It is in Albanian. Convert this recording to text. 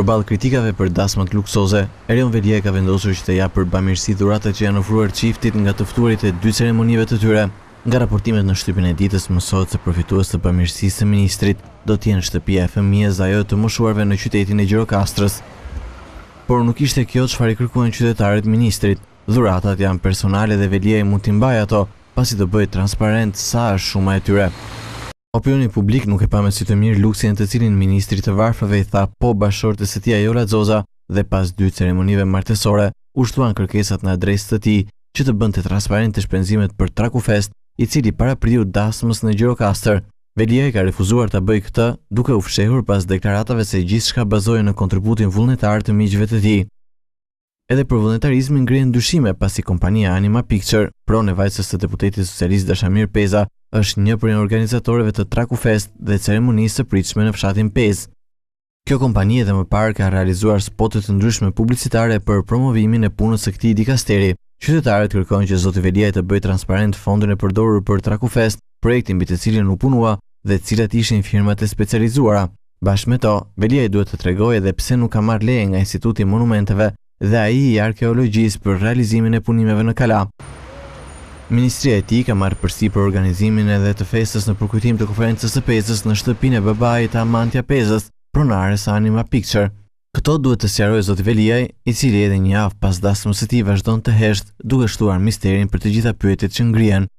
Përballë kritikave për dasmat luksoze, Erion Velia ka vendosur që të japë për bamirësi dhuratat që janë ofruar çiftit nga të ftuarit e 2 ceremonive të tyre. Nga raportimet në shtypin e ditës mësohet se përfitues të bamirësisë së ministrit do të jenë shtëpia e fëmijës dhe ajo të moshuarve në qytetin e Gjirokastrës. Por nuk ishte kjo çfarë kërkuan qytetarët ministrit. Dhuratat janë personale dhe Velia mund t'i mbajë ato, pasi të bëjë transparent sa është shuma e tyre. Opinioni publik nuk e pa me sy të mirë luksin të cilin ministri të varfrave i tha po bashkëshortes së tij Ajola Xoza dhe pas 2 ceremonive martesore u shtuan kërkesat në adresë të tij që të bënte transparente shpenzimet për Trakufest, i cili parapriu dasmës në Gjirokastër. Velia ka refuzuar ta bëjë këtë, duke u fshehur pas deklaratave se gjithçka bazohej në kontributin vullnetar të miqve të tij. Edhe për vullnetarizmin ngrihen dyshime pasi kompania Anima Picture, pronë e vajzës së deputetit socialist Dashamir Peza, është një prej organizatorëve të Trakufest dhe ceremonisë së pritshme në fshatin Pezë. Kjo kompani edhe më parë ka realizuar spote të ndryshme publicitare për promovimin e punës së këtij dikasteri. Qytetarët kërkojnë që zoti Velia të bëjë transparent fondin e përdorur për Trakufest, projektin mbi të cilin u punua dhe cilat ishin firmat e specializuara. Bashkë me to, Velia duhet të tregojë edhe pse nuk ka marrë leje nga Instituti i Monumenteve dhe ai i arkeologjisë për realizimin e punimeve në Kala. Ministria e tij ka marrë përsipër organizimin edhe të festës në përkujtim të konferencës së Pezës në shtëpinë e babait të Amantja Pezës, pronare së Anima Picture. Këto duhet të sqarojë zoti Velia, i cili edhe një javë pas dasmës së tij vazhdon të heshtë, duke shtuar misterin për të gjitha pyetjet që ngrihen.